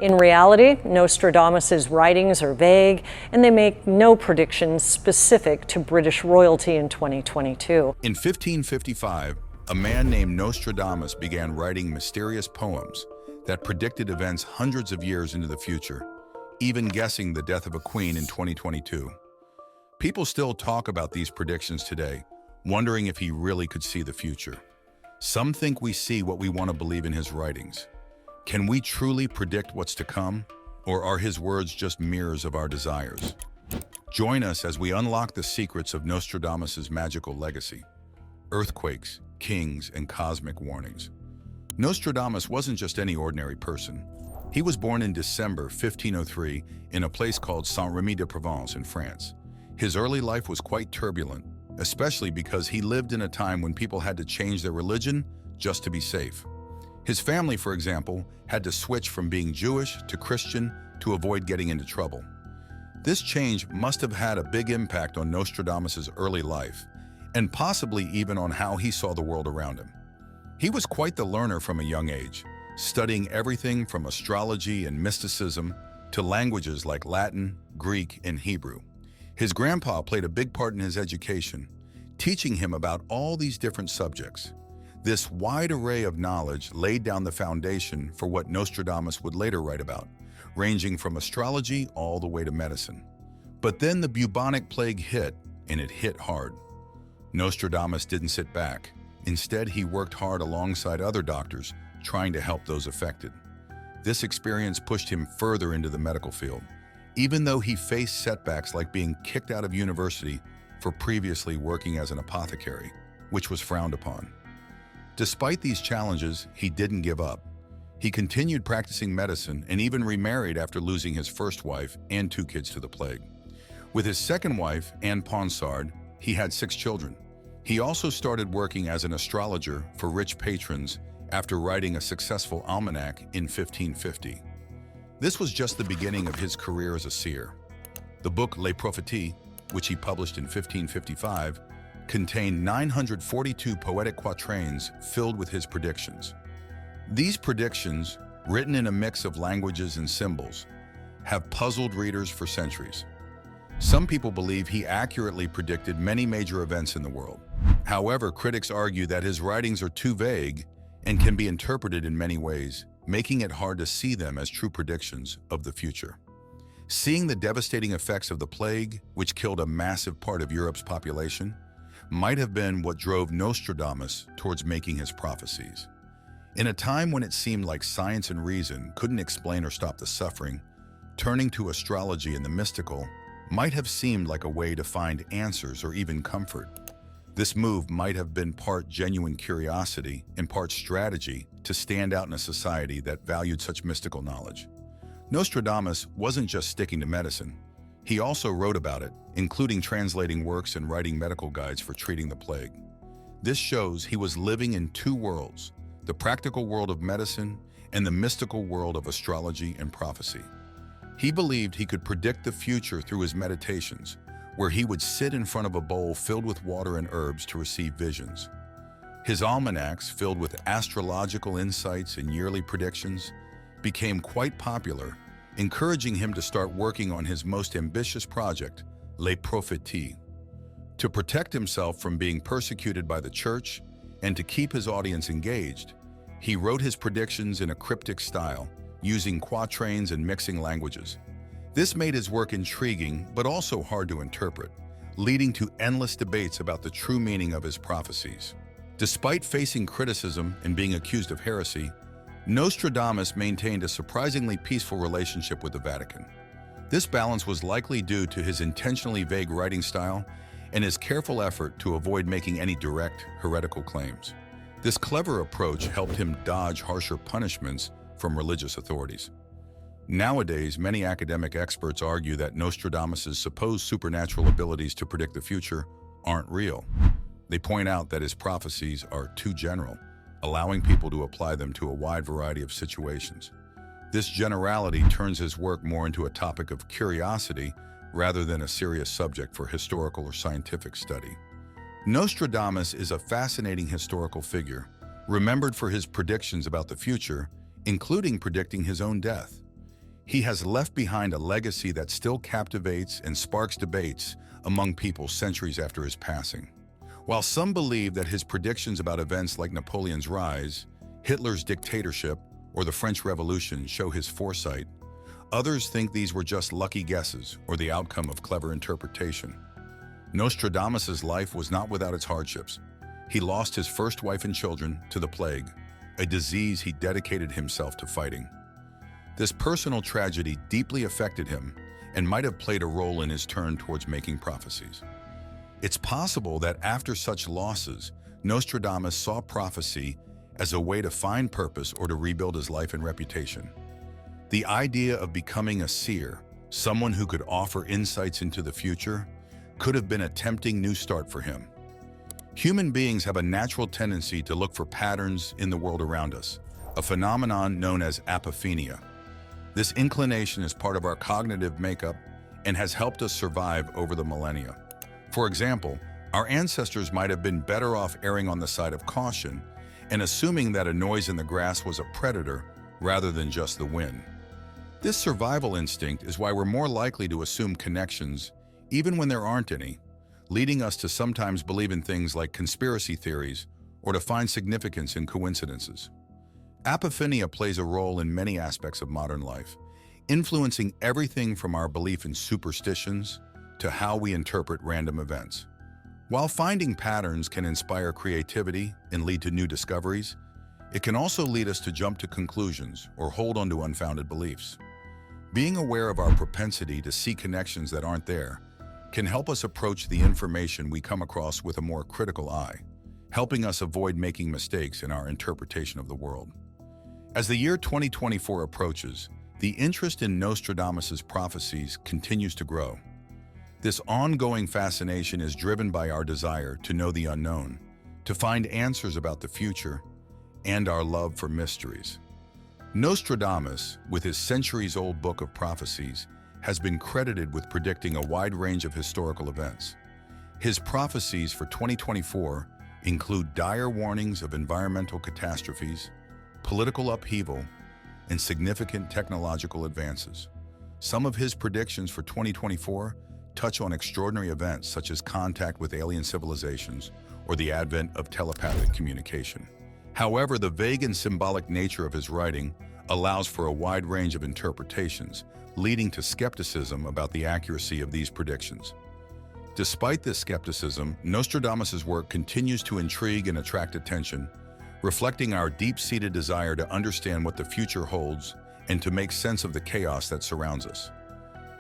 In reality, Nostradamus' writings are vague, and they make no predictions specific to British royalty in 2022. In 1555, a man named Nostradamus began writing mysterious poems that predicted events hundreds of years into the future, even guessing the death of a queen in 2022. People still talk about these predictions today, wondering if he really could see the future. Some think we see what we want to believe in his writings. Can we truly predict what's to come, or are his words just mirrors of our desires? Join us as we unlock the secrets of Nostradamus' magical legacy: earthquakes, kings, and cosmic warnings. Nostradamus wasn't just any ordinary person. He was born in December 1503 in a place called Saint-Rémy-de-Provence in France. His early life was quite turbulent, especially because he lived in a time when people had to change their religion just to be safe. His family, for example, had to switch from being Jewish to Christian to avoid getting into trouble. This change must have had a big impact on Nostradamus' early life, and possibly even on how he saw the world around him. He was quite the learner from a young age, studying everything from astrology and mysticism to languages like Latin, Greek, and Hebrew. His grandpa played a big part in his education, teaching him about all these different subjects. This wide array of knowledge laid down the foundation for what Nostradamus would later write about, ranging from astrology all the way to medicine. But then the bubonic plague hit, and it hit hard. Nostradamus didn't sit back. Instead, he worked hard alongside other doctors, trying to help those affected. This experience pushed him further into the medical field, even though he faced setbacks like being kicked out of university for previously working as an apothecary, which was frowned upon. Despite these challenges, he didn't give up. He continued practicing medicine and even remarried after losing his first wife and 2 kids to the plague. With his second wife, Anne Ponsard, he had 6 children. He also started working as an astrologer for rich patrons after writing a successful almanac in 1550. This was just the beginning of his career as a seer. The book Les Prophéties, which he published in 1555, contained 942 poetic quatrains filled with his predictions. These predictions, written in a mix of languages and symbols, have puzzled readers for centuries. Some people believe he accurately predicted many major events in the world. However, critics argue that his writings are too vague and can be interpreted in many ways, making it hard to see them as true predictions of the future. Seeing the devastating effects of the plague, which killed a massive part of Europe's population, might have been what drove Nostradamus towards making his prophecies. In a time when it seemed like science and reason couldn't explain or stop the suffering, turning to astrology and the mystical might have seemed like a way to find answers or even comfort. This move might have been part genuine curiosity and part strategy to stand out in a society that valued such mystical knowledge. Nostradamus wasn't just sticking to medicine. He also wrote about it, including translating works and writing medical guides for treating the plague. This shows he was living in 2 worlds, the practical world of medicine and the mystical world of astrology and prophecy. He believed he could predict the future through his meditations, where he would sit in front of a bowl filled with water and herbs to receive visions. His almanacs, filled with astrological insights and yearly predictions, became quite popular, encouraging him to start working on his most ambitious project, Les Prophéties. To protect himself from being persecuted by the church and to keep his audience engaged, he wrote his predictions in a cryptic style, using quatrains and mixing languages. This made his work intriguing but also hard to interpret, leading to endless debates about the true meaning of his prophecies. Despite facing criticism and being accused of heresy, Nostradamus maintained a surprisingly peaceful relationship with the Vatican. This balance was likely due to his intentionally vague writing style and his careful effort to avoid making any direct, heretical claims. This clever approach helped him dodge harsher punishments from religious authorities. Nowadays, many academic experts argue that Nostradamus' supposed supernatural abilities to predict the future aren't real. They point out that his prophecies are too general, allowing people to apply them to a wide variety of situations. This generality turns his work more into a topic of curiosity rather than a serious subject for historical or scientific study. Nostradamus is a fascinating historical figure, remembered for his predictions about the future, including predicting his own death. He has left behind a legacy that still captivates and sparks debates among people centuries after his passing. While some believe that his predictions about events like Napoleon's rise, Hitler's dictatorship, or the French Revolution show his foresight, others think these were just lucky guesses or the outcome of clever interpretation. Nostradamus' life was not without its hardships. He lost his first wife and children to the plague, a disease he dedicated himself to fighting. This personal tragedy deeply affected him and might have played a role in his turn towards making prophecies. It's possible that after such losses, Nostradamus saw prophecy as a way to find purpose or to rebuild his life and reputation. The idea of becoming a seer, someone who could offer insights into the future, could have been a tempting new start for him. Human beings have a natural tendency to look for patterns in the world around us, a phenomenon known as apophenia. This inclination is part of our cognitive makeup and has helped us survive over the millennia. For example, our ancestors might have been better off erring on the side of caution and assuming that a noise in the grass was a predator rather than just the wind. This survival instinct is why we're more likely to assume connections even when there aren't any, leading us to sometimes believe in things like conspiracy theories or to find significance in coincidences. Apophenia plays a role in many aspects of modern life, influencing everything from our belief in superstitions to how we interpret random events. While finding patterns can inspire creativity and lead to new discoveries, it can also lead us to jump to conclusions or hold on to unfounded beliefs. Being aware of our propensity to see connections that aren't there can help us approach the information we come across with a more critical eye, helping us avoid making mistakes in our interpretation of the world. As the year 2024 approaches, the interest in Nostradamus' prophecies continues to grow. This ongoing fascination is driven by our desire to know the unknown, to find answers about the future, and our love for mysteries. Nostradamus, with his centuries-old book of prophecies, has been credited with predicting a wide range of historical events. His prophecies for 2024 include dire warnings of environmental catastrophes, political upheaval, and significant technological advances. Some of his predictions for 2024 touch on extraordinary events such as contact with alien civilizations or the advent of telepathic communication. However, the vague and symbolic nature of his writing allows for a wide range of interpretations, leading to skepticism about the accuracy of these predictions. Despite this skepticism, Nostradamus' work continues to intrigue and attract attention, reflecting our deep-seated desire to understand what the future holds and to make sense of the chaos that surrounds us.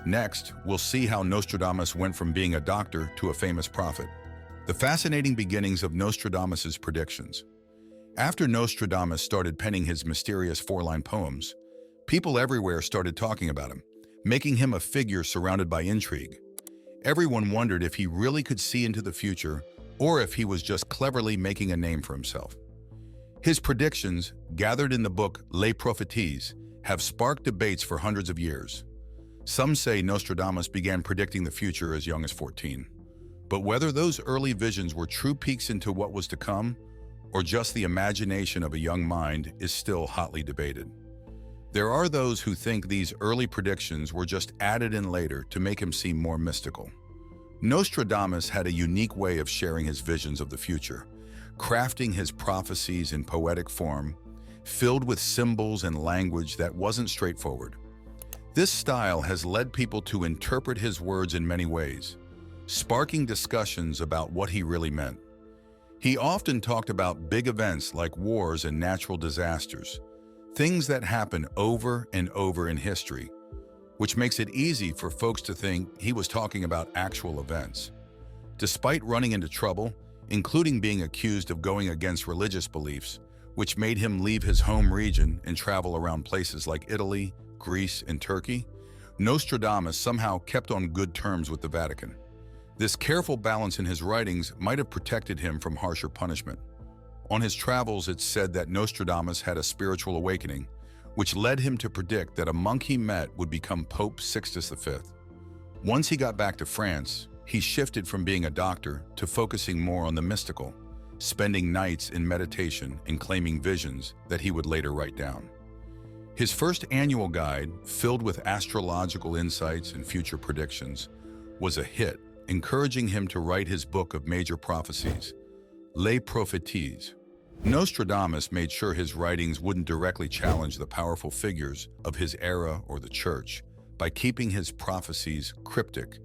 Next, we'll see how Nostradamus went from being a doctor to a famous prophet. The fascinating beginnings of Nostradamus' predictions. After Nostradamus started penning his mysterious four-line poems, people everywhere started talking about him, making him a figure surrounded by intrigue. Everyone wondered if he really could see into the future or if he was just cleverly making a name for himself. His predictions, gathered in the book Les Prophéties, have sparked debates for hundreds of years. Some say Nostradamus began predicting the future as young as 14. But whether those early visions were true peeks into what was to come, or just the imagination of a young mind, is still hotly debated. There are those who think these early predictions were just added in later to make him seem more mystical. Nostradamus had a unique way of sharing his visions of the future, crafting his prophecies in poetic form, filled with symbols and language that wasn't straightforward. This style has led people to interpret his words in many ways, sparking discussions about what he really meant. He often talked about big events like wars and natural disasters, things that happen over and over in history, which makes it easy for folks to think he was talking about actual events. Despite running into trouble, including being accused of going against religious beliefs, which made him leave his home region and travel around places like Italy, Greece, and Turkey, Nostradamus somehow kept on good terms with the Vatican. This careful balance in his writings might have protected him from harsher punishment. On his travels, it's said that Nostradamus had a spiritual awakening, which led him to predict that a monk he met would become Pope Sixtus V. Once he got back to France, he shifted from being a doctor to focusing more on the mystical, spending nights in meditation and claiming visions that he would later write down. His first annual guide, filled with astrological insights and future predictions, was a hit, encouraging him to write his book of major prophecies, Les Prophéties. Nostradamus made sure his writings wouldn't directly challenge the powerful figures of his era or the church by keeping his prophecies cryptic,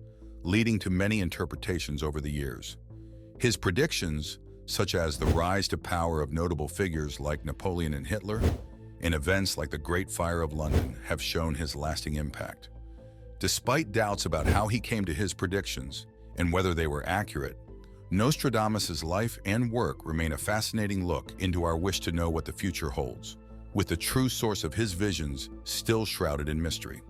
leading to many interpretations over the years. His predictions, such as the rise to power of notable figures like Napoleon and Hitler, and events like the Great Fire of London, have shown his lasting impact. Despite doubts about how he came to his predictions and whether they were accurate, Nostradamus' life and work remain a fascinating look into our wish to know what the future holds, with the true source of his visions still shrouded in mystery.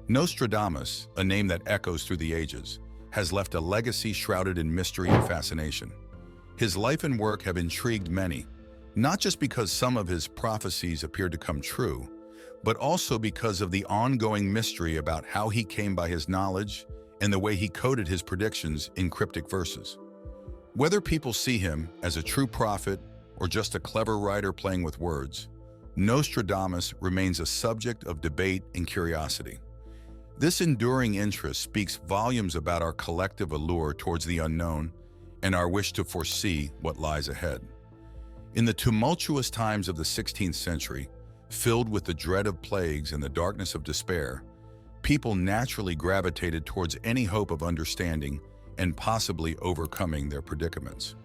Nostradamus, a name that echoes through the ages, has left a legacy shrouded in mystery and fascination. His life and work have intrigued many, not just because some of his prophecies appear to come true, but also because of the ongoing mystery about how he came by his knowledge and the way he coded his predictions in cryptic verses. Whether people see him as a true prophet or just a clever writer playing with words, Nostradamus remains a subject of debate and curiosity. This enduring interest speaks volumes about our collective allure towards the unknown and our wish to foresee what lies ahead. In the tumultuous times of the 16th century, filled with the dread of plagues and the darkness of despair, people naturally gravitated towards any hope of understanding and possibly overcoming their predicaments.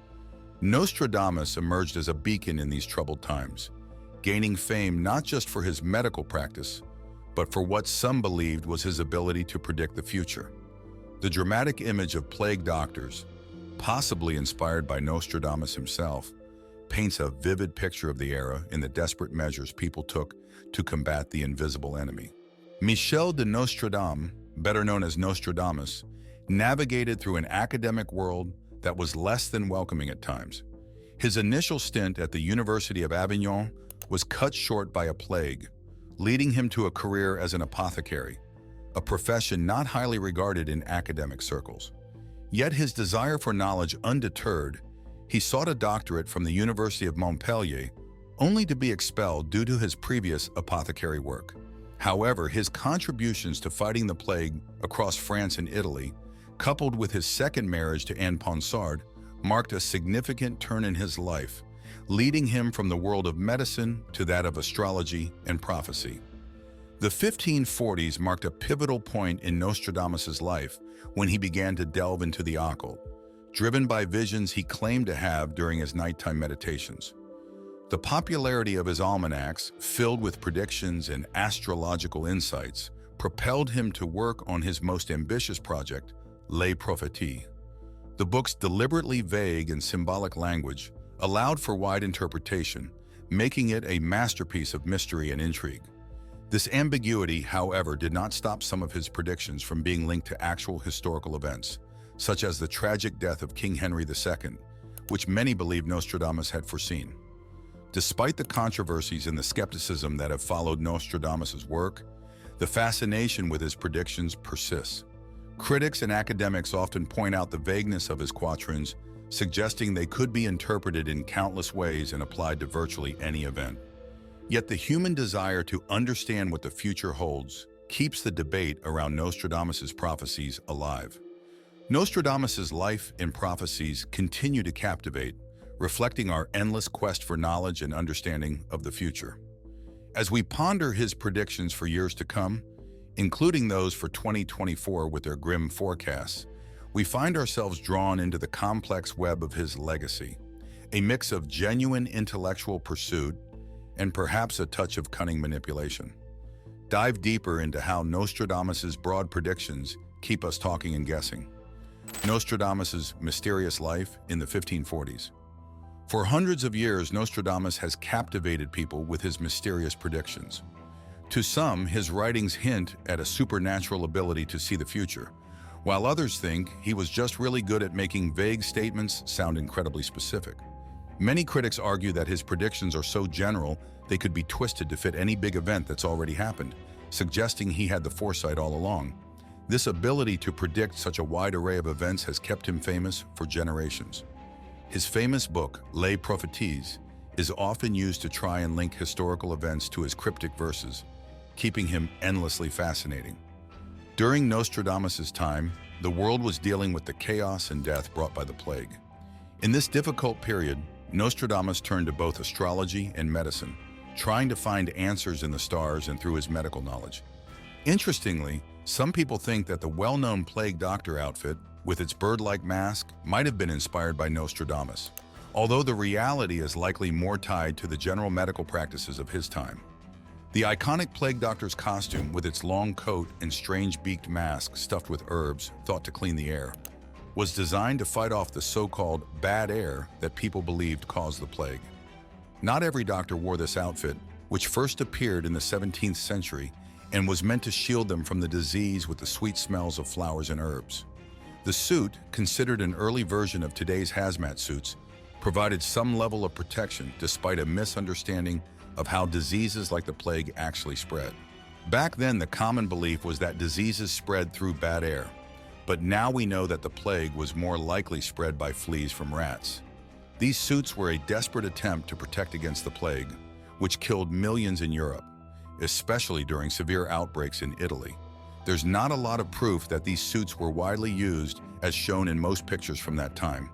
Nostradamus emerged as a beacon in these troubled times, gaining fame not just for his medical practice, but for what some believed was his ability to predict the future. The dramatic image of plague doctors, possibly inspired by Nostradamus himself, paints a vivid picture of the era and the desperate measures people took to combat the invisible enemy. Michel de Nostradam, better known as Nostradamus, navigated through an academic world that was less than welcoming at times. His initial stint at the University of Avignon was cut short by a plague, leading him to a career as an apothecary, a profession not highly regarded in academic circles. Yet his desire for knowledge undeterred, he sought a doctorate from the University of Montpellier, only to be expelled due to his previous apothecary work. However, his contributions to fighting the plague across France and Italy, coupled with his second marriage to Anne Ponsard, marked a significant turn in his life, leading him from the world of medicine to that of astrology and prophecy. The 1540s marked a pivotal point in Nostradamus' life when he began to delve into the occult, driven by visions he claimed to have during his nighttime meditations. The popularity of his almanacs, filled with predictions and astrological insights, propelled him to work on his most ambitious project, Les Prophéties. The book's deliberately vague and symbolic language allowed for wide interpretation, making it a masterpiece of mystery and intrigue. This ambiguity, however, did not stop some of his predictions from being linked to actual historical events, such as the tragic death of King Henry II, which many believe Nostradamus had foreseen. Despite the controversies and the skepticism that have followed Nostradamus' work, the fascination with his predictions persists. Critics and academics often point out the vagueness of his quatrains, suggesting they could be interpreted in countless ways and applied to virtually any event. Yet the human desire to understand what the future holds keeps the debate around Nostradamus' prophecies alive. Nostradamus' life and prophecies continue to captivate, reflecting our endless quest for knowledge and understanding of the future. As we ponder his predictions for years to come, including those for 2024 with their grim forecasts, we find ourselves drawn into the complex web of his legacy, a mix of genuine intellectual pursuit and perhaps a touch of cunning manipulation. Dive deeper into how Nostradamus' broad predictions keep us talking and guessing. Nostradamus' mysterious life in the 1540s. For hundreds of years, Nostradamus has captivated people with his mysterious predictions. To some, his writings hint at a supernatural ability to see the future, while others think he was just really good at making vague statements sound incredibly specific. Many critics argue that his predictions are so general they could be twisted to fit any big event that's already happened, suggesting he had the foresight all along. This ability to predict such a wide array of events has kept him famous for generations. His famous book, Les Prophéties, is often used to try and link historical events to his cryptic verses, keeping him endlessly fascinating. During Nostradamus' time, the world was dealing with the chaos and death brought by the plague. In this difficult period, Nostradamus turned to both astrology and medicine, trying to find answers in the stars and through his medical knowledge. Interestingly, some people think that the well-known plague doctor outfit, with its bird-like mask, might have been inspired by Nostradamus, although the reality is likely more tied to the general medical practices of his time. The iconic plague doctor's costume, with its long coat and strange beaked mask stuffed with herbs thought to clean the air, was designed to fight off the so-called bad air that people believed caused the plague. Not every doctor wore this outfit, which first appeared in the 17th century and was meant to shield them from the disease with the sweet smells of flowers and herbs. The suit, considered an early version of today's hazmat suits, provided some level of protection despite a misunderstanding of how diseases like the plague actually spread. Back then, the common belief was that diseases spread through bad air, but now we know that the plague was more likely spread by fleas from rats. These suits were a desperate attempt to protect against the plague, which killed millions in Europe, especially during severe outbreaks in Italy. There's not a lot of proof that these suits were widely used, as shown in most pictures from that time,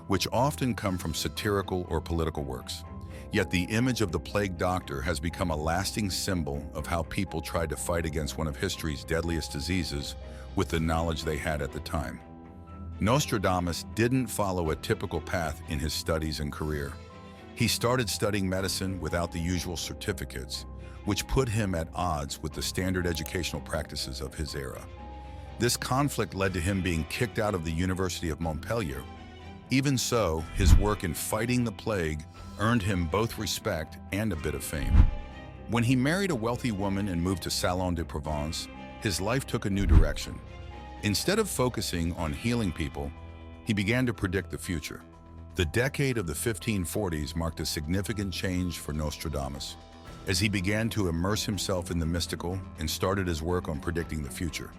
which often come from satirical or political works. Yet the image of the plague doctor has become a lasting symbol of how people tried to fight against one of history's deadliest diseases with the knowledge they had at the time. Nostradamus didn't follow a typical path in his studies and career. He started studying medicine without the usual certificates, which put him at odds with the standard educational practices of his era. This conflict led to him being kicked out of the University of Montpellier. Even so, his work in fighting the plague earned him both respect and a bit of fame. When he married a wealthy woman and moved to Saint-Rémy-de-Provence, his life took a new direction. Instead of focusing on healing people, he began to predict the future. The decade of the 1540s marked a significant change for Nostradamus, as he began to immerse himself in the mystical and started his work on predicting the future.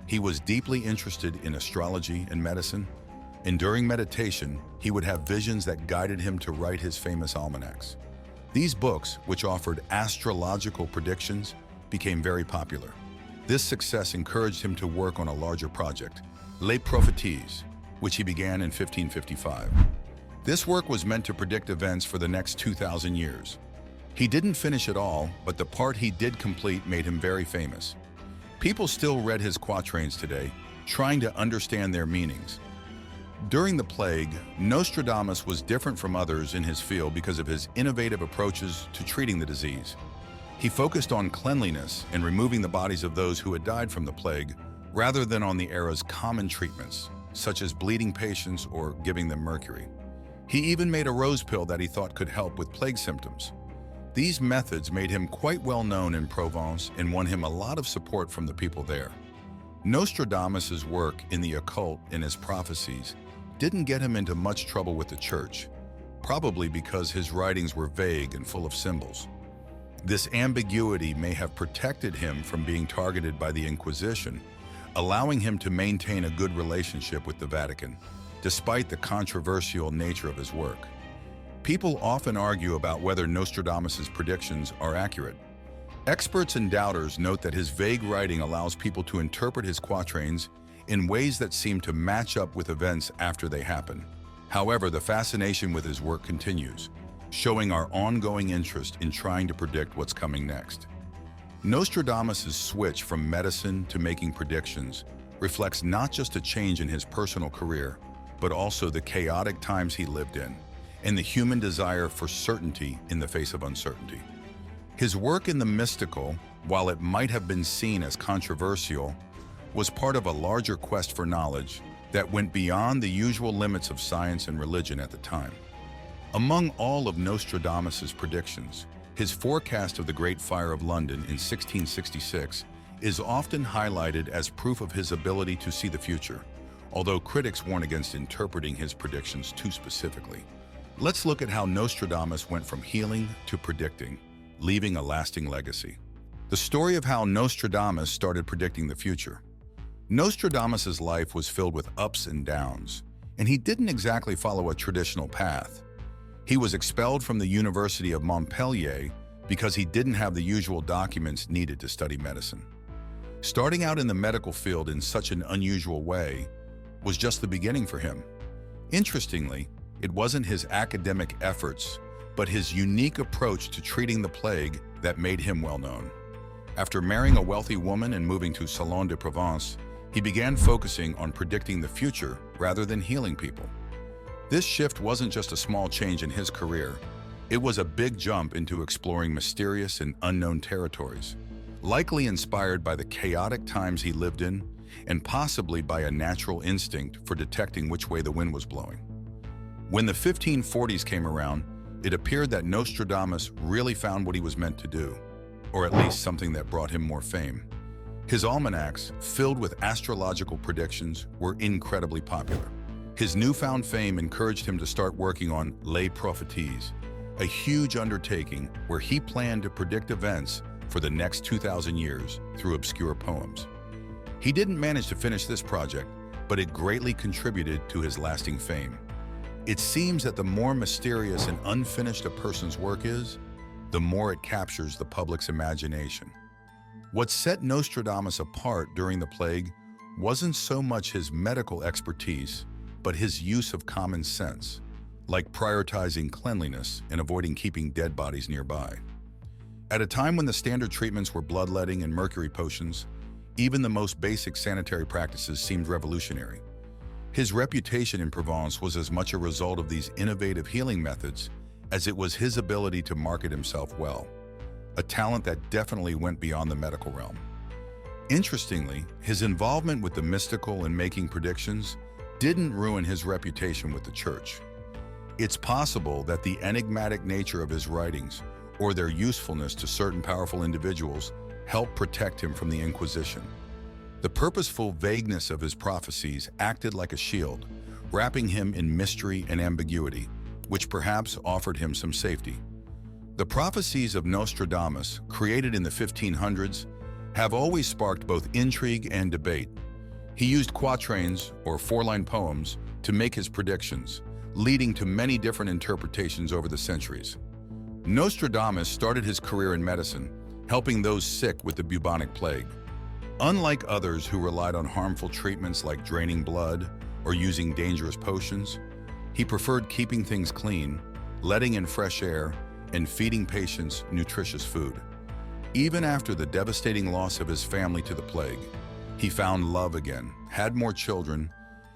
He was deeply interested in astrology and medicine, and during meditation, he would have visions that guided him to write his famous almanacs. These books, which offered astrological predictions, became very popular. This success encouraged him to work on a larger project, Les Prophéties, which he began in 1555. This work was meant to predict events for the next 2,000 years. He didn't finish it all, but the part he did complete made him very famous. People still read his quatrains today, trying to understand their meanings. During the plague, Nostradamus was different from others in his field because of his innovative approaches to treating the disease. He focused on cleanliness and removing the bodies of those who had died from the plague, rather than on the era's common treatments, such as bleeding patients or giving them mercury. He even made a rose pill that he thought could help with plague symptoms. These methods made him quite well known in Provence and won him a lot of support from the people there. Nostradamus' work in the occult and his prophecies didn't get him into much trouble with the church, probably because his writings were vague and full of symbols. This ambiguity may have protected him from being targeted by the Inquisition, allowing him to maintain a good relationship with the Vatican, despite the controversial nature of his work. People often argue about whether Nostradamus' predictions are accurate. Experts and doubters note that his vague writing allows people to interpret his quatrains in ways that seem to match up with events after they happen. However, the fascination with his work continues, showing our ongoing interest in trying to predict what's coming next. Nostradamus' switch from medicine to making predictions reflects not just a change in his personal career, but also the chaotic times he lived in, and the human desire for certainty in the face of uncertainty. His work in the mystical, while it might have been seen as controversial, was part of a larger quest for knowledge that went beyond the usual limits of science and religion at the time. Among all of Nostradamus' predictions, his forecast of the Great Fire of London in 1666 is often highlighted as proof of his ability to see the future, although critics warn against interpreting his predictions too specifically. Let's look at how Nostradamus went from healing to predicting, leaving a lasting legacy. The story of how Nostradamus started predicting the future. Nostradamus' life was filled with ups and downs, and he didn't exactly follow a traditional path. He was expelled from the University of Montpellier because he didn't have the usual documents needed to study medicine. Starting out in the medical field in such an unusual way was just the beginning for him. Interestingly, it wasn't his academic efforts, but his unique approach to treating the plague that made him well known. After marrying a wealthy woman and moving to Saint-Rémy-de-Provence, he began focusing on predicting the future rather than healing people. This shift wasn't just a small change in his career, it was a big jump into exploring mysterious and unknown territories, likely inspired by the chaotic times he lived in and possibly by a natural instinct for detecting which way the wind was blowing. When the 1540s came around, it appeared that Nostradamus really found what he was meant to do, or at least something that brought him more fame. His almanacs, filled with astrological predictions, were incredibly popular. His newfound fame encouraged him to start working on Les Prophéties, a huge undertaking where he planned to predict events for the next 2,000 years through obscure poems. He didn't manage to finish this project, but it greatly contributed to his lasting fame. It seems that the more mysterious and unfinished a person's work is, the more it captures the public's imagination. What set Nostradamus apart during the plague wasn't so much his medical expertise, but his use of common sense, like prioritizing cleanliness and avoiding keeping dead bodies nearby. At a time when the standard treatments were bloodletting and mercury potions, even the most basic sanitary practices seemed revolutionary. His reputation in Provence was as much a result of these innovative healing methods as it was his ability to market himself well, a talent that definitely went beyond the medical realm. Interestingly, his involvement with the mystical and making predictions didn't ruin his reputation with the church. It's possible that the enigmatic nature of his writings or their usefulness to certain powerful individuals helped protect him from the Inquisition. The purposeful vagueness of his prophecies acted like a shield, wrapping him in mystery and ambiguity, which perhaps offered him some safety. The prophecies of Nostradamus, created in the 1500s, have always sparked both intrigue and debate. He used quatrains, or four-line poems, to make his predictions, leading to many different interpretations over the centuries. Nostradamus started his career in medicine, helping those sick with the bubonic plague. Unlike others who relied on harmful treatments like draining blood or using dangerous potions, he preferred keeping things clean, letting in fresh air, and feeding patients nutritious food. Even after the devastating loss of his family to the plague, he found love again, had more children,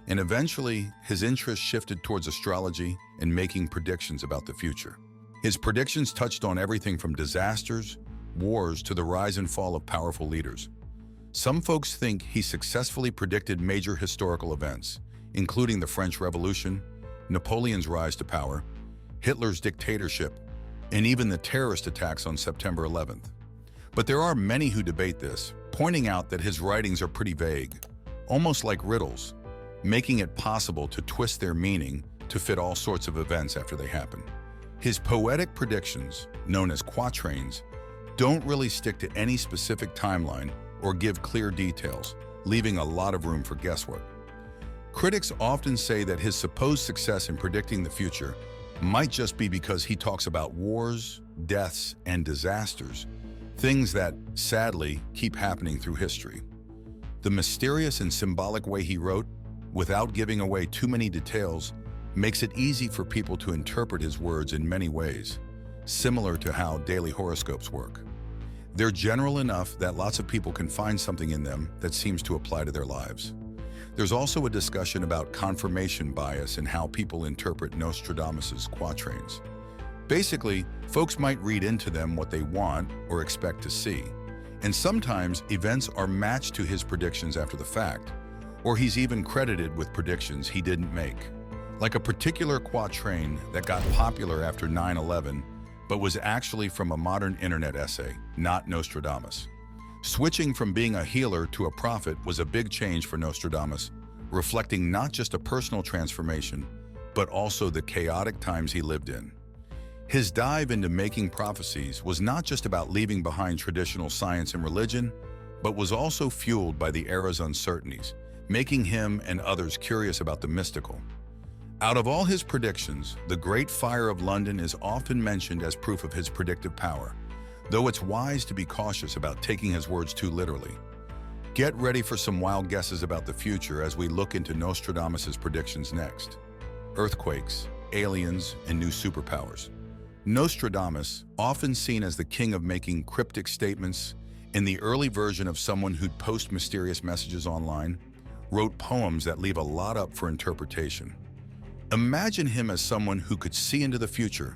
and eventually his interest shifted towards astrology and making predictions about the future. His predictions touched on everything from disasters, wars, to the rise and fall of powerful leaders. Some folks think he successfully predicted major historical events, including the French Revolution, Napoleon's rise to power, Hitler's dictatorship, and even the terrorist attacks on September 11th. But there are many who debate this, pointing out that his writings are pretty vague, almost like riddles, making it possible to twist their meaning to fit all sorts of events after they happen. His poetic predictions, known as quatrains, don't really stick to any specific timeline or give clear details, leaving a lot of room for guesswork. Critics often say that his supposed success in predicting the future might just be because he talks about wars, deaths, and disasters, things that, sadly, keep happening through history. The mysterious and symbolic way he wrote, without giving away too many details, makes it easy for people to interpret his words in many ways, similar to how daily horoscopes work. They're general enough that lots of people can find something in them that seems to apply to their lives. There's also a discussion about confirmation bias and how people interpret Nostradamus's quatrains. Basically, folks might read into them what they want or expect to see, and sometimes events are matched to his predictions after the fact, or he's even credited with predictions he didn't make. Like a particular quatrain that got popular after 9/11, but was actually from a modern internet essay, not Nostradamus. Switching from being a healer to a prophet was a big change for Nostradamus, reflecting not just a personal transformation, but also the chaotic times he lived in. His dive into making prophecies was not just about leaving behind traditional science and religion, but was also fueled by the era's uncertainties, making him and others curious about the mystical. Out of all his predictions, the Great Fire of London is often mentioned as proof of his predictive power, though it's wise to be cautious about taking his words too literally. Get ready for some wild guesses about the future as we look into Nostradamus' predictions next. Earthquakes, aliens, and new superpowers. Nostradamus, often seen as the king of making cryptic statements, in the early version of someone who'd post mysterious messages online, wrote poems that leave a lot up for interpretation. Imagine him as someone who could see into the future,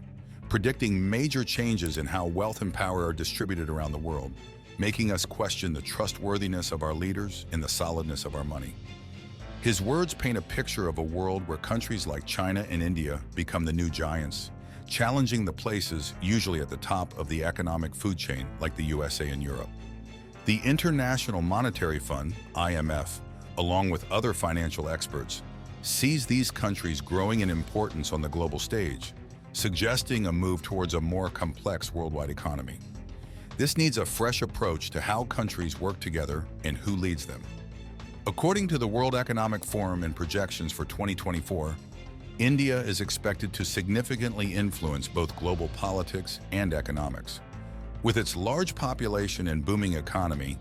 predicting major changes in how wealth and power are distributed around the world, making us question the trustworthiness of our leaders and the solidness of our money. His words paint a picture of a world where countries like China and India become the new giants, challenging the places usually at the top of the economic food chain like the USA and Europe. The International Monetary Fund, IMF, along with other financial experts, sees these countries growing in importance on the global stage, suggesting a move towards a more complex worldwide economy. This needs a fresh approach to how countries work together and who leads them. According to the World Economic Forum and projections for 2024, India is expected to significantly influence both global politics and economics. With its large population and booming economy,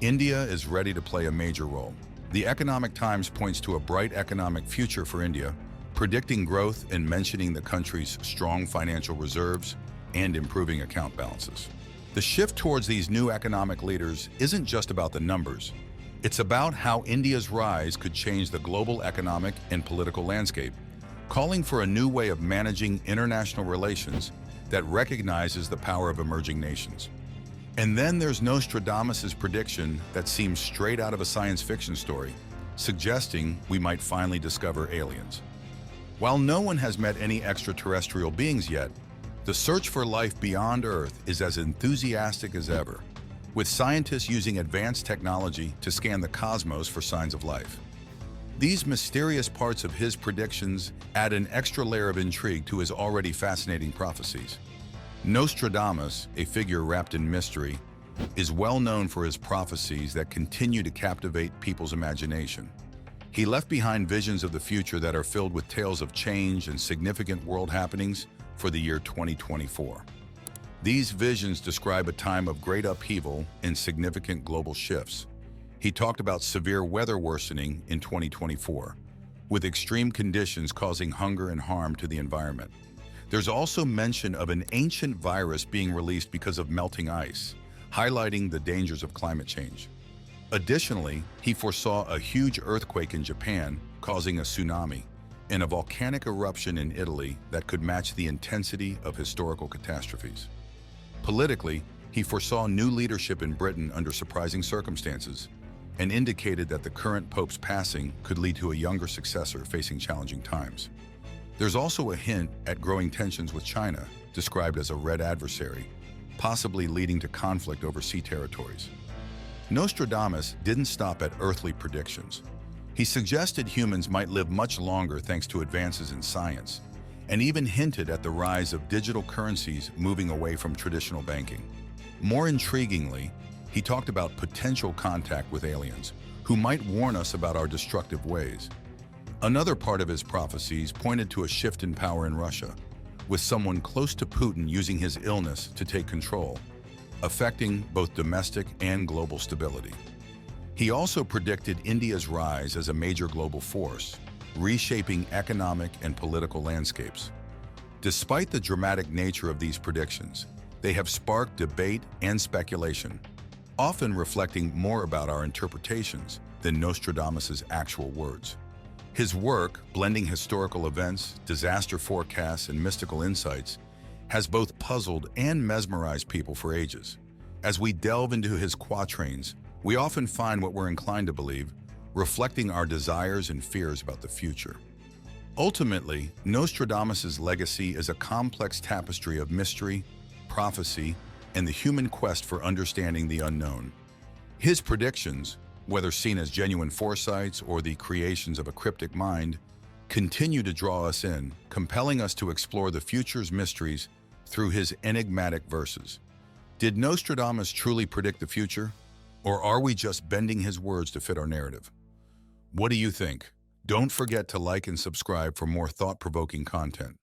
India is ready to play a major role. The Economic Times points to a bright economic future for India, predicting growth and mentioning the country's strong financial reserves and improving account balances. The shift towards these new economic leaders isn't just about the numbers. It's about how India's rise could change the global economic and political landscape, calling for a new way of managing international relations that recognizes the power of emerging nations. And then there's Nostradamus' prediction that seems straight out of a science fiction story, suggesting we might finally discover aliens. While no one has met any extraterrestrial beings yet, the search for life beyond Earth is as enthusiastic as ever, with scientists using advanced technology to scan the cosmos for signs of life. These mysterious parts of his predictions add an extra layer of intrigue to his already fascinating prophecies. Nostradamus, a figure wrapped in mystery, is well known for his prophecies that continue to captivate people's imagination. He left behind visions of the future that are filled with tales of change and significant world happenings for the year 2024. These visions describe a time of great upheaval and significant global shifts. He talked about severe weather worsening in 2024, with extreme conditions causing hunger and harm to the environment. There's also mention of an ancient virus being released because of melting ice, highlighting the dangers of climate change. Additionally, he foresaw a huge earthquake in Japan, causing a tsunami, and a volcanic eruption in Italy that could match the intensity of historical catastrophes. Politically, he foresaw new leadership in Britain under surprising circumstances, and indicated that the current pope's passing could lead to a younger successor facing challenging times. There's also a hint at growing tensions with China, described as a red adversary, possibly leading to conflict over sea territories. Nostradamus didn't stop at earthly predictions. He suggested humans might live much longer thanks to advances in science, and even hinted at the rise of digital currencies moving away from traditional banking. More intriguingly, he talked about potential contact with aliens, who might warn us about our destructive ways. Another part of his prophecies pointed to a shift in power in Russia, with someone close to Putin using his illness to take control, affecting both domestic and global stability. He also predicted India's rise as a major global force, reshaping economic and political landscapes. Despite the dramatic nature of these predictions, they have sparked debate and speculation, often reflecting more about our interpretations than Nostradamus' actual words. His work, blending historical events, disaster forecasts, and mystical insights, has both puzzled and mesmerized people for ages. As we delve into his quatrains, we often find what we're inclined to believe, reflecting our desires and fears about the future. Ultimately, Nostradamus' legacy is a complex tapestry of mystery, prophecy, and the human quest for understanding the unknown. His predictions, whether seen as genuine foresights or the creations of a cryptic mind, continue to draw us in, compelling us to explore the future's mysteries through his enigmatic verses. Did Nostradamus truly predict the future, or are we just bending his words to fit our narrative? What do you think? Don't forget to like and subscribe for more thought-provoking content.